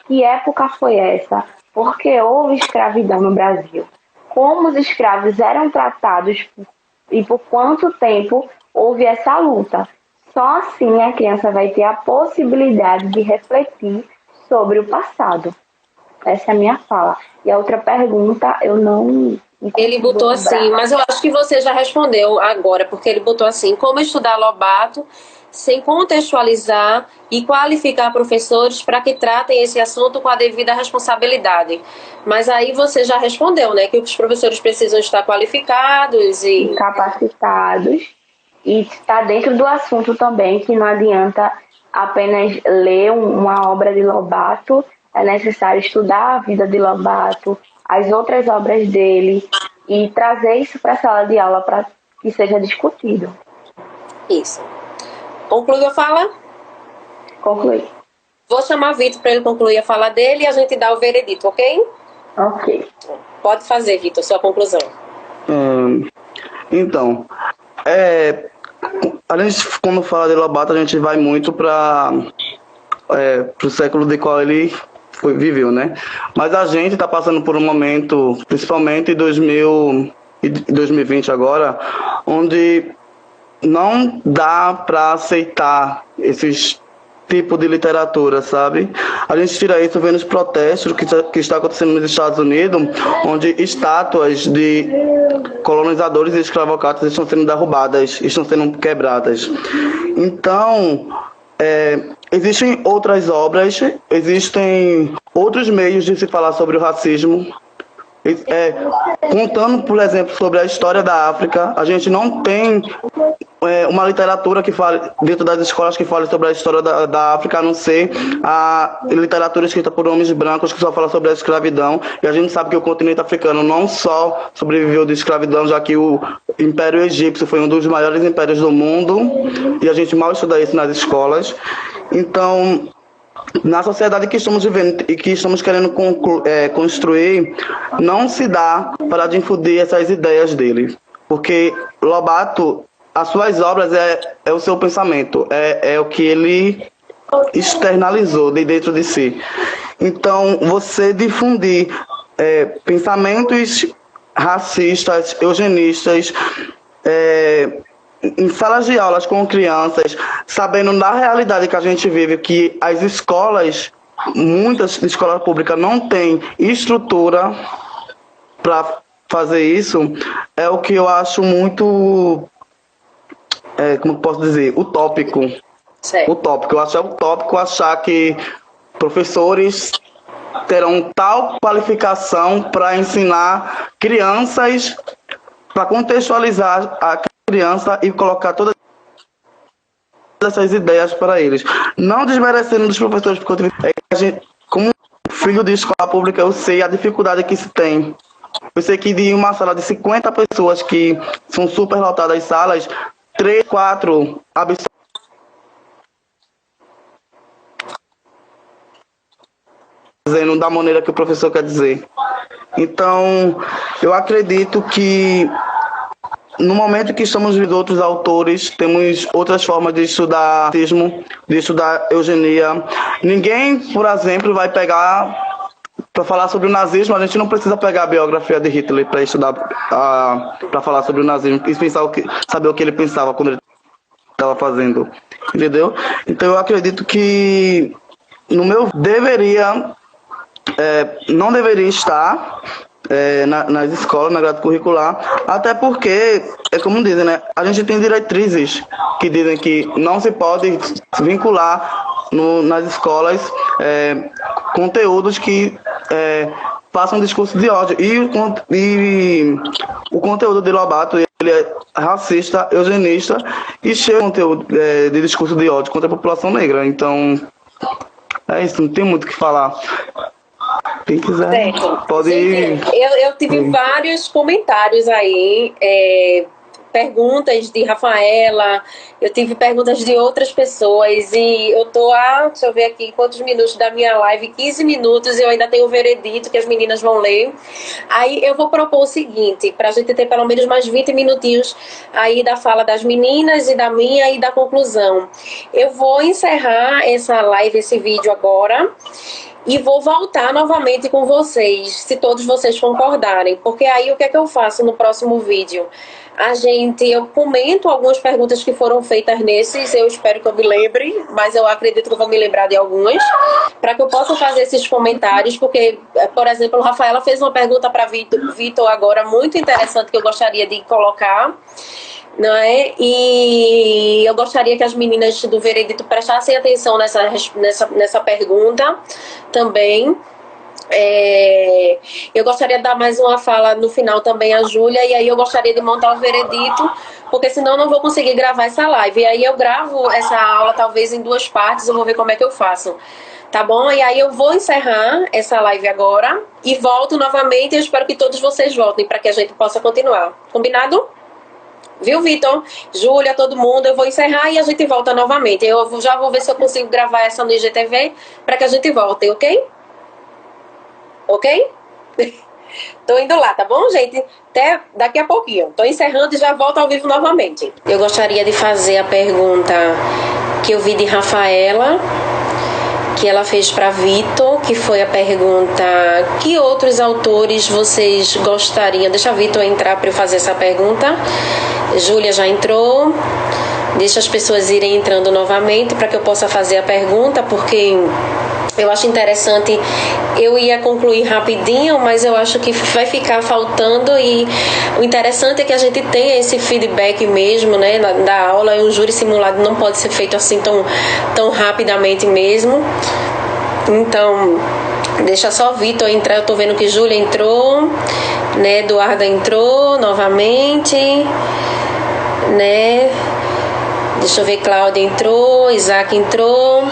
que época foi essa, por que houve escravidão no Brasil, como os escravos eram tratados e por quanto tempo houve essa luta. Só assim a criança vai ter a possibilidade de refletir sobre o passado. Essa é a minha fala. E a outra pergunta eu não... Ele botou assim, mas eu acho que você já respondeu agora, porque ele botou assim, como estudar Lobato sem contextualizar e qualificar professores para que tratem esse assunto com a devida responsabilidade. Mas aí você já respondeu, né, que os professores precisam estar qualificados e capacitados, e está dentro do assunto também, que não adianta apenas ler uma obra de Lobato, é necessário estudar a vida de Lobato, as outras obras dele, e trazer isso para a sala de aula para que seja discutido. Isso. Concluiu a fala? Concluí. Vou chamar o Vitor para ele concluir a fala dele e a gente dá o veredito, ok? Ok. Pode fazer, Vitor, sua conclusão. Então, a gente, quando fala de Lobato, a gente vai muito para o século de qual ele viveu, né? Mas a gente está passando por um momento, principalmente em 2020 agora, onde não dá para aceitar esses tipos de literatura, sabe? A gente tira isso vendo os protestos que está acontecendo nos Estados Unidos, onde estátuas de colonizadores e escravocratas estão sendo derrubadas, estão sendo quebradas. Então, existem outras obras, existem outros meios de se falar sobre o racismo. Contando, por exemplo, sobre a história da África, a gente não tem uma literatura que fale, dentro das escolas, que fale sobre a história da África, a não ser a literatura escrita por homens brancos que só fala sobre a escravidão. E a gente sabe que o continente africano não só sobreviveu de escravidão, já que o Império Egípcio foi um dos maiores impérios do mundo, e a gente mal estuda isso nas escolas. Então, na sociedade que estamos vivendo e que estamos querendo construir, não se dá para difundir essas ideias dele. Porque Lobato, as suas obras é o seu pensamento, é o que ele externalizou de dentro de si. Então, você difundir pensamentos racistas, eugenistas, em salas de aulas com crianças, sabendo da realidade que a gente vive, que as escolas, muitas escolas públicas não têm estrutura para fazer isso, é o que eu acho muito, como posso dizer, utópico. Certo. Utópico. Eu acho utópico achar que professores terão tal qualificação para ensinar crianças, para contextualizar a criança e colocar todas essas ideias para eles. Não desmerecendo dos professores, porque a gente, como filho de escola pública, eu sei a dificuldade que se tem. Eu sei que de uma sala de 50 pessoas que são super lotadas as salas, 3, 4 absorvem da maneira que o professor quer dizer. Então, eu acredito que no momento que estamos vendo outros autores, temos outras formas de estudar racismo, de estudar eugenia. Ninguém, por exemplo, vai pegar para falar sobre o nazismo. A gente não precisa pegar a biografia de Hitler para estudar, para falar sobre o nazismo e pensar saber o que ele pensava quando ele estava fazendo, entendeu? Então eu acredito que no meu não deveria estar nas escolas, na grade curricular, até porque, é como dizem, né? A gente tem diretrizes que dizem que não se pode vincular nas escolas conteúdos que façam discurso de ódio. E o conteúdo de Lobato, ele é racista, eugenista e cheio de conteúdo de discurso de ódio contra a população negra. Então, é isso, não tem muito o que falar. Quem quiser, certo. pode ir. Eu tive vários comentários aí, perguntas de Rafaela, eu tive perguntas de outras pessoas e eu tô deixa eu ver aqui quantos minutos da minha live, 15 minutos, e eu ainda tenho o veredito que as meninas vão ler. Aí eu vou propor o seguinte, pra gente ter pelo menos mais 20 minutinhos aí da fala das meninas e da minha e da conclusão. Eu vou encerrar essa live, esse vídeo agora, e vou voltar novamente com vocês, se todos vocês concordarem, porque aí o que é que eu faço no próximo vídeo? Eu comento algumas perguntas que foram feitas nesses, eu espero que eu me lembre, mas eu acredito que eu vou me lembrar de algumas, para que eu possa fazer esses comentários, porque, por exemplo, a Rafaela fez uma pergunta para Vitor agora, muito interessante, que eu gostaria de colocar, não é? E eu gostaria que as meninas do veredito prestassem atenção nessa pergunta também. Eu gostaria de dar mais uma fala no final também a Júlia, e aí eu gostaria de montar o veredito, porque senão eu não vou conseguir gravar essa live. E aí eu gravo essa aula talvez em 2 partes, eu vou ver como é que eu faço. Tá bom? E aí eu vou encerrar essa live agora e volto novamente. Eu espero que todos vocês voltem para que a gente possa continuar. Combinado? Viu, Vitor? Júlia, todo mundo, eu vou encerrar e a gente volta novamente. Eu já vou ver se eu consigo gravar essa no IGTV para que a gente volte, ok? Ok? Tô indo lá, tá bom, gente? Até daqui a pouquinho. Tô encerrando e já volto ao vivo novamente. Eu gostaria de fazer a pergunta que eu vi de Rafaela, que ela fez para Vitor, que foi a pergunta: que outros autores vocês gostariam? Deixa a Vitor entrar para eu fazer essa pergunta. Júlia já entrou. Deixa as pessoas irem entrando novamente para que eu possa fazer a pergunta, porque eu acho interessante. Eu ia concluir rapidinho, mas eu acho que vai ficar faltando, e o interessante é que a gente tenha esse feedback mesmo, né, da aula. E um júri simulado não pode ser feito assim tão rapidamente mesmo. Então, deixa só o Vitor entrar. Eu tô vendo que Júlia entrou, né, Eduarda entrou novamente, né, deixa eu ver, Cláudia entrou, Isaac entrou,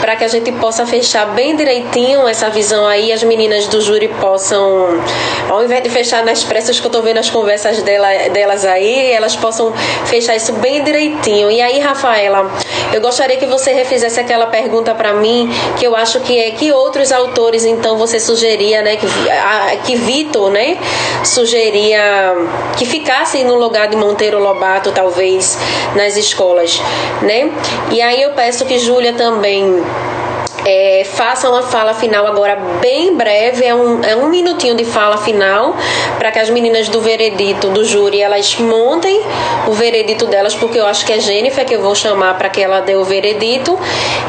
para que a gente possa fechar bem direitinho essa visão aí, as meninas do júri possam, ao invés de fechar nas pressas que eu tô vendo as conversas delas aí, elas possam fechar isso bem direitinho. E aí, Rafaela, eu gostaria que você refizesse aquela pergunta para mim, que eu acho que que outros autores, então, você sugeria, né, que Vitor, né, sugeria que ficassem no lugar de Monteiro Lobato, talvez, nas escolas, né? E aí eu peço que Júlia também faça uma fala final agora bem breve, é um minutinho de fala final, para que as meninas do veredito, do júri, elas montem o veredito delas, porque eu acho que é Jennifer que eu vou chamar para que ela dê o veredito,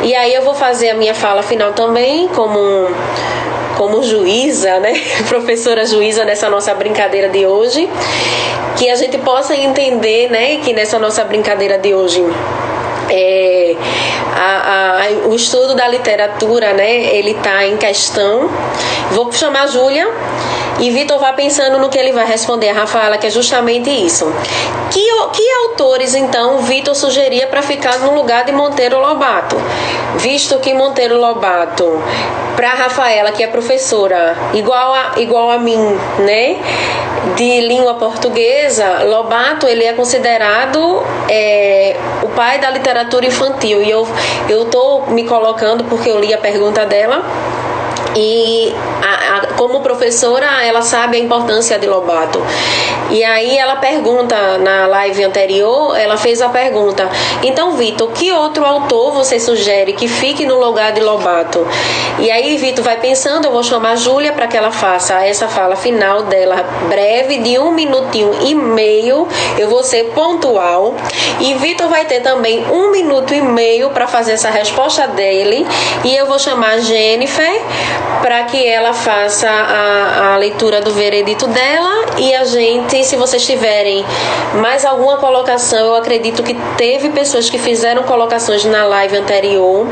e aí eu vou fazer a minha fala final também como juíza, né, professora juíza nessa nossa brincadeira de hoje, que a gente possa entender, né, que nessa nossa brincadeira de hoje o estudo da literatura, né, ele está em questão. Vou chamar a Júlia e Vitor vai pensando no que ele vai responder a Rafaela, que é justamente isso. Que autores, então, Vitor sugeria para ficar no lugar de Monteiro Lobato? Visto que Monteiro Lobato, para Rafaela, que é professora, igual a mim, né, de língua portuguesa, Lobato, ele é considerado o pai da literatura infantil. E eu tô me colocando porque eu li a pergunta dela. E como professora, ela sabe a importância de Lobato. E aí ela pergunta, na live anterior, ela fez a pergunta: então, Vitor, que outro autor você sugere que fique no lugar de Lobato? E aí Vitor vai pensando, eu vou chamar a Júlia para que ela faça essa fala final dela, breve, de 1 minutinho e meio. Eu vou ser pontual. E Vitor vai ter também 1 minuto e meio para fazer essa resposta dele. E eu vou chamar a Jennifer para que ela faça a leitura do veredito dela. E a gente, se vocês tiverem mais alguma colocação, eu acredito que teve pessoas que fizeram colocações na live anterior,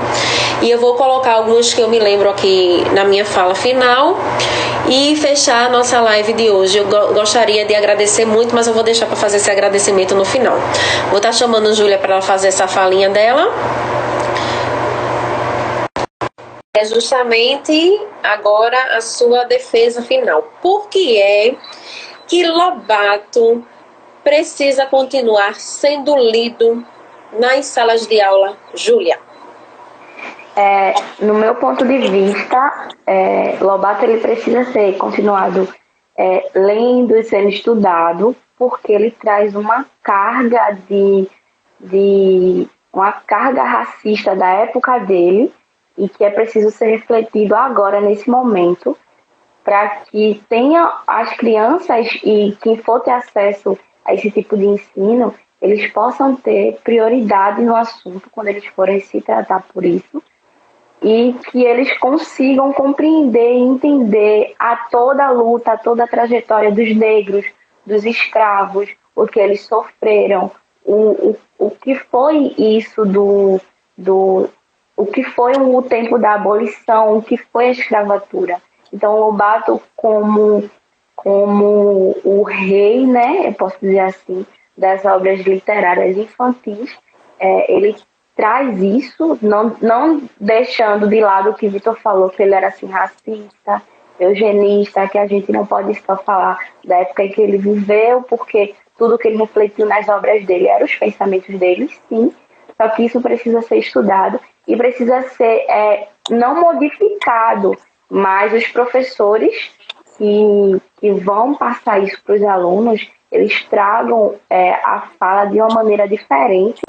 e eu vou colocar algumas que eu me lembro aqui na minha fala final e fechar a nossa live de hoje. Eu gostaria de agradecer muito, mas eu vou deixar para fazer esse agradecimento no final. Vou estar chamando a Júlia para ela fazer essa falinha dela. É justamente agora a sua defesa final. Por que é que Lobato precisa continuar sendo lido nas salas de aula, Júlia? No meu ponto de vista, Lobato ele precisa ser continuado lendo e sendo estudado, porque ele traz uma carga uma carga racista da época dele, e que é preciso ser refletido agora, nesse momento, para que tenha as crianças e quem for ter acesso a esse tipo de ensino, eles possam ter prioridade no assunto quando eles forem se tratar por isso, e que eles consigam compreender e entender toda a luta, toda a trajetória dos negros, dos escravos, o que eles sofreram, o que foi isso o que foi o tempo da abolição, o que foi a escravatura. Então, Lobato, como o rei, né, eu posso dizer assim, das obras literárias infantis, ele traz isso, não deixando de lado o que Vitor falou, que ele era assim, racista, eugenista, que a gente não pode só falar da época em que ele viveu, porque tudo que ele refletiu nas obras dele eram os pensamentos dele, sim, só que isso precisa ser estudado e precisa ser não modificado, mas os professores que vão passar isso para os alunos, eles tragam a fala de uma maneira diferente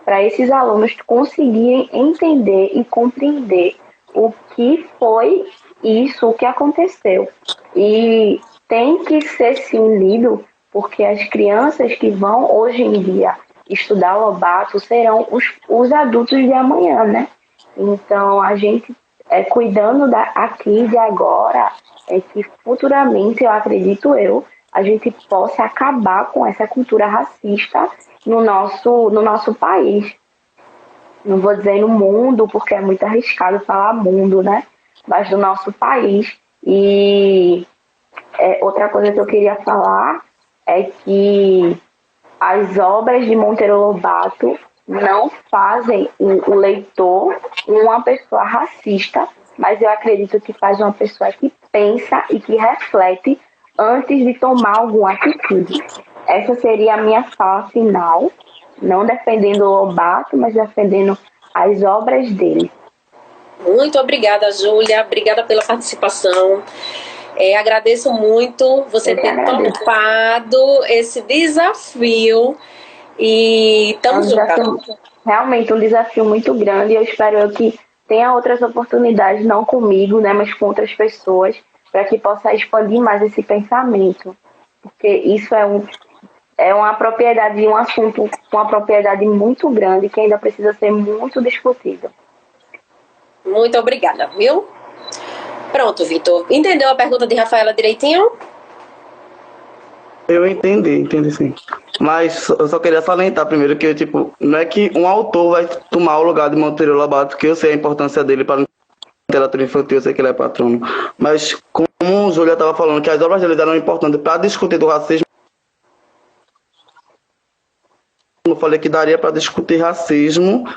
para esses alunos conseguirem entender e compreender o que foi isso, o que aconteceu. E tem que ser sim lido, porque as crianças que vão hoje em dia estudar Lobato serão os adultos de amanhã, né? Então, a gente cuidando aqui e de agora, que futuramente, eu acredito a gente possa acabar com essa cultura racista no nosso país. Não vou dizer no mundo, porque é muito arriscado falar mundo, né? Mas do nosso país. E outra coisa que eu queria falar é que as obras de Monteiro Lobato não fazem o leitor uma pessoa racista, mas eu acredito que faz uma pessoa que pensa e que reflete antes de tomar alguma atitude. Essa seria a minha fala final, não defendendo o Lobato, mas defendendo as obras dele. Muito obrigada, Júlia. Obrigada pela participação. Agradeço muito você ter topado esse desafio. E estamos juntos. Realmente um desafio muito grande. Eu espero que tenha outras oportunidades, não comigo, né, mas com outras pessoas, para que possa expandir mais esse pensamento. Porque isso é uma propriedade, um assunto com uma propriedade muito grande que ainda precisa ser muito discutido. Muito obrigada, viu? Pronto, Vitor. Entendeu a pergunta de Rafaela direitinho? Eu entendi sim. Mas eu só queria salientar primeiro que, tipo, não é que um autor vai tomar o lugar de Monteiro Lobato, que eu sei a importância dele para a literatura infantil, eu sei que ele é patrono. Mas como o Júlia estava falando que as obras dele eram importantes para discutir do racismo, eu falei que daria para discutir racismo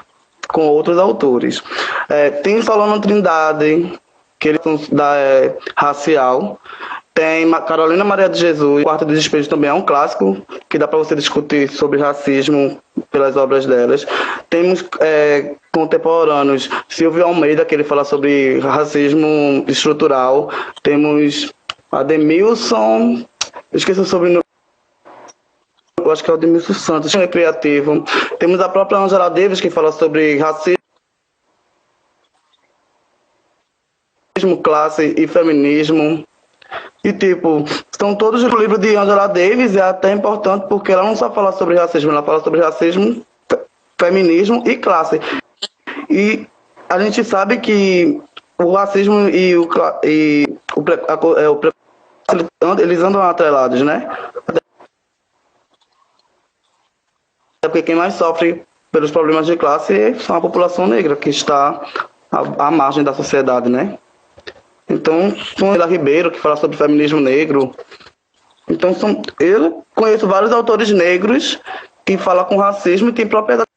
com outros autores. Tem Solano Trindade, que ele é racial. Tem Carolina Maria de Jesus, Quarto de Despejo também é um clássico, que dá para você discutir sobre racismo pelas obras delas. Temos contemporâneos, Silvio Almeida, que ele fala sobre racismo estrutural. Temos Ademilson, esqueci o sobrenome, eu acho que é o Ademilson Santos, que é criativo. Temos a própria Angela Davis, que fala sobre racismo, classe e feminismo. E, tipo, estão todos os livros de Angela Davis, é até importante porque ela não só fala sobre racismo, ela fala sobre racismo, feminismo e classe. E a gente sabe que o racismo e o preconceito, eles andam atrelados, né? Porque quem mais sofre pelos problemas de classe são a população negra, que está à margem da sociedade, né? Então, Sônia Ribeiro, que fala sobre feminismo negro. Então, eu conheço vários autores negros que falam com racismo e têm propriedade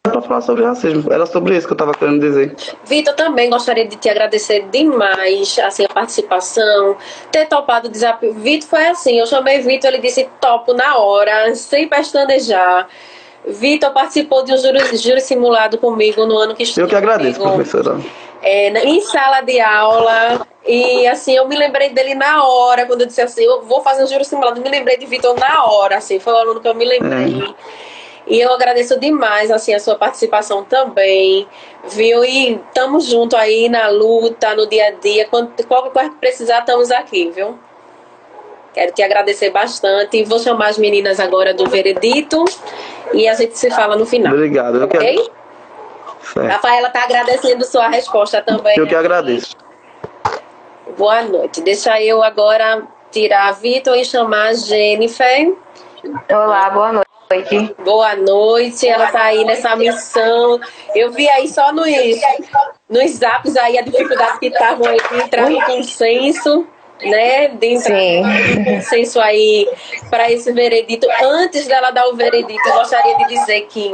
para falar sobre racismo. Era sobre isso que eu estava querendo dizer. Vitor, também gostaria de te agradecer demais assim, a participação, ter topado o desafio. Vitor foi assim, eu chamei Vitor, ele disse topo na hora, sem pestanejar. Vitor participou de um júri simulado comigo no ano que estudei. Eu que agradeço, comigo, professora. em sala de aula. E assim, eu me lembrei dele na hora, quando eu disse assim, eu vou fazer um júri simulado, eu me lembrei de Vitor na hora, assim, foi o aluno que eu me lembrei. E eu agradeço demais, assim, a sua participação também, viu? E estamos juntos aí na luta, no dia a dia, qualquer coisa que precisar, estamos aqui, viu? Quero te agradecer bastante. Vou chamar as meninas agora do veredito e a gente se fala no final. Obrigado. Ok? Rafaela está agradecendo sua resposta também. Eu que agradeço. Boa noite. Deixa eu agora tirar a Vitor e chamar a Jennifer. Olá, boa noite. Boa noite. Ela está aí nessa missão. Eu vi aí só nos zaps aí a dificuldade que estavam aí de entrar no consenso, né? De entrar no consenso aí para esse veredito. Antes dela dar o veredito, eu gostaria de dizer que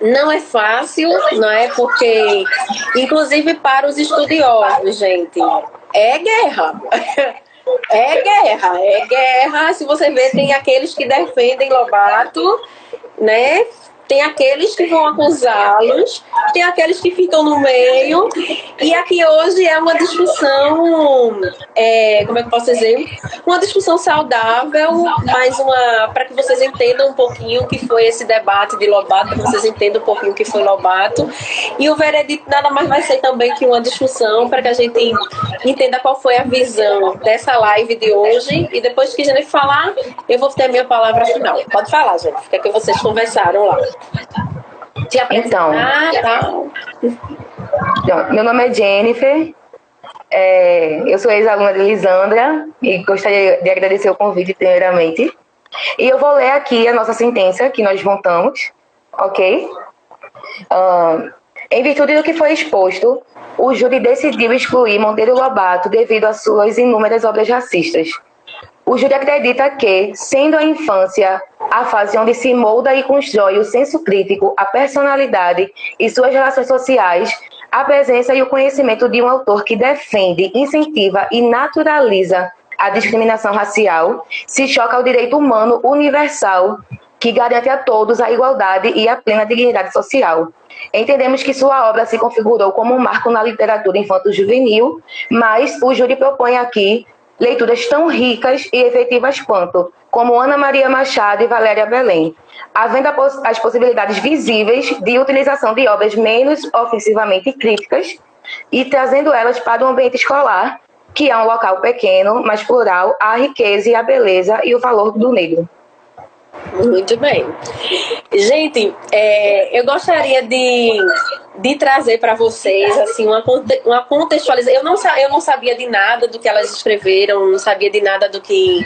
não é fácil, não é? Porque, inclusive para os estudiosos, gente, é guerra. É guerra. Se você ver, tem aqueles que defendem Lobato, né? Tem aqueles que vão acusá-los, tem aqueles que ficam no meio. E aqui hoje é uma discussão, como é que eu posso dizer? Uma discussão saudável, mas para que vocês entendam um pouquinho o que foi esse debate de Lobato, para que vocês entendam um pouquinho o que foi Lobato. E o veredito nada mais vai ser também que uma discussão para que a gente entenda qual foi a visão dessa live de hoje. E depois que a gente falar, eu vou ter a minha palavra final. Pode falar, gente, o que é que vocês conversaram lá. Então, meu nome é Jennifer, eu sou ex-aluna de Lisandra e gostaria de agradecer o convite primeiramente. E eu vou ler aqui a nossa sentença que nós montamos, ok? Em virtude do que foi exposto, o júri decidiu excluir Monteiro Lobato devido às suas inúmeras obras racistas. O júri acredita que, sendo a infância a fase onde se molda e constrói o senso crítico, a personalidade e suas relações sociais, a presença e o conhecimento de um autor que defende, incentiva e naturaliza a discriminação racial se choca ao direito humano universal que garante a todos a igualdade e a plena dignidade social. Entendemos que sua obra se configurou como um marco na literatura infanto-juvenil, mas o júri propõe aqui leituras tão ricas e efetivas quanto, como Ana Maria Machado e Valéria Belém, havendo as possibilidades visíveis de utilização de obras menos ofensivamente críticas e trazendo elas para o ambiente escolar, que é um local pequeno, mas plural, a riqueza e a beleza e o valor do negro. Muito bem. Gente, eu gostaria de trazer para vocês assim, uma contextualização. Eu não sabia de nada do que elas escreveram, não sabia de nada do que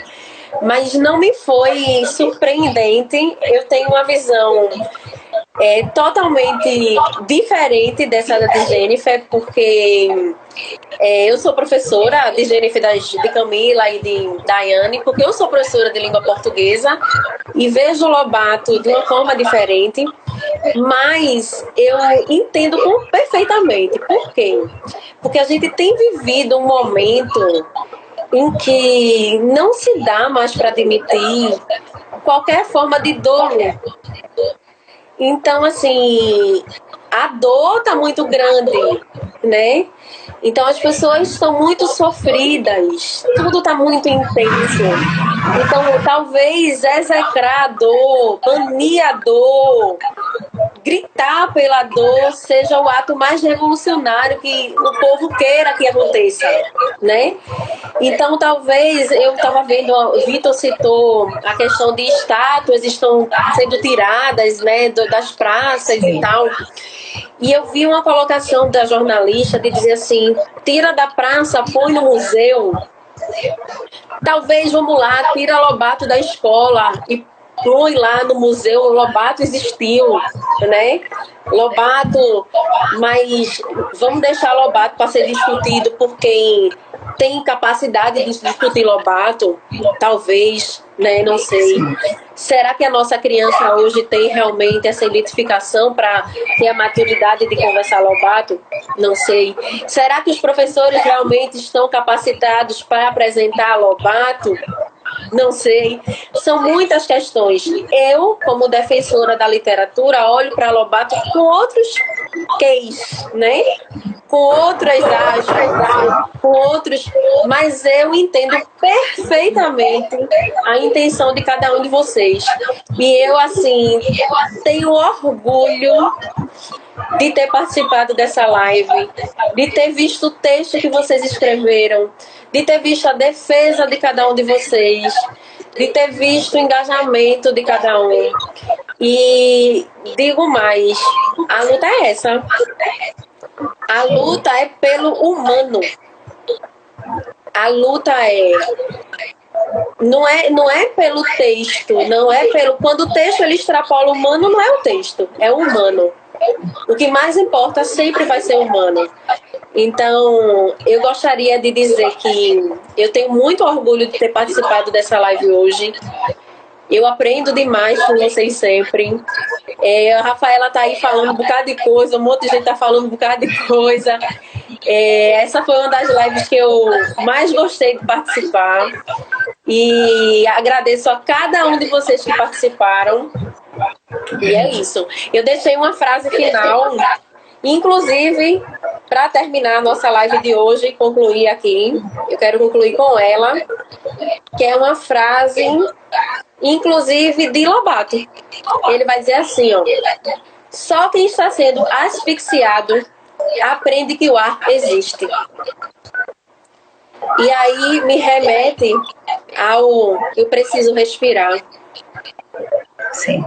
mas não me foi surpreendente. Eu tenho uma visão totalmente diferente dessa da Jennifer, porque eu sou professora de Jennifer, de Camila e de Daiane, porque eu sou professora de língua portuguesa e vejo o Lobato de uma forma diferente, mas eu entendo perfeitamente. Por quê? Porque a gente tem vivido um momento em que não se dá mais para admitir qualquer forma de dor. Então, assim, a dor tá muito grande, né? Então, as pessoas estão muito sofridas, tudo tá muito intenso. Então, talvez execrar a dor, banir a dor, gritar pela dor seja o ato mais revolucionário que o povo queira que aconteça, né? Então, talvez, eu estava vendo, o Vitor citou a questão de estátuas estão sendo tiradas, né, das praças e tal. E eu vi uma colocação da jornalista de dizer assim, tira da praça, põe no museu. Talvez, vamos lá, tira Lobato da escola e põe lá no museu. Lobato existiu, né? Lobato, mas vamos deixar Lobato para ser discutido por quem tem capacidade de discutir Lobato, talvez, né? Não sei. Será que a nossa criança hoje tem realmente essa identificação para ter a maturidade de conversar Lobato? Não sei. Será que os professores realmente estão capacitados para apresentar Lobato? Não sei. São muitas questões. Eu, como defensora da literatura, olho para Lobato com outros queis, né? Com outras aspas, com outros, mas eu entendo perfeitamente a intenção de cada um de vocês. E eu, assim, tenho orgulho de ter participado dessa live, de ter visto o texto que vocês escreveram, de ter visto a defesa de cada um de vocês, de ter visto o engajamento de cada um. E digo mais, a luta é essa. A luta é pelo humano. A luta não é pelo texto, não é pelo... Quando o texto ele extrapola o humano, não é o texto, é o humano. O que mais importa sempre vai ser o humano. Então, eu gostaria de dizer que eu tenho muito orgulho de ter participado dessa live hoje. Eu aprendo demais com vocês sempre. A Rafaela tá aí falando um bocado de coisa, um monte de gente tá falando um bocado de coisa. Essa foi uma das lives que eu mais gostei de participar. E agradeço a cada um de vocês que participaram. E é isso. Eu deixei uma frase final, inclusive, para terminar a nossa live de hoje e concluir aqui. Eu quero concluir com ela, que é uma frase, inclusive, de Lobato. Ele vai dizer assim, ó: só quem está sendo asfixiado aprende que o ar existe. E aí me remete ao eu preciso respirar. Sim.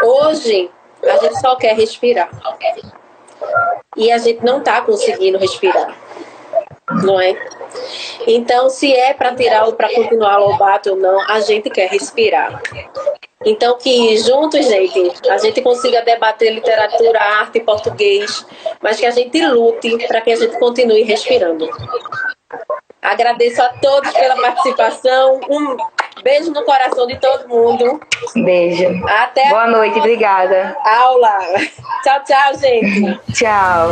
Hoje a gente só quer respirar. E a gente não está conseguindo respirar. Não é? Então, se é para tirar ou para continuar Lobato ou não, a gente quer respirar. Então, que juntos, gente, a gente consiga debater literatura, arte e português, mas que a gente lute para que a gente continue respirando. Agradeço a todos pela participação. Um beijo no coração de todo mundo. Beijo. Até Boa noite, obrigada. Aula. Tchau, tchau, gente. Tchau.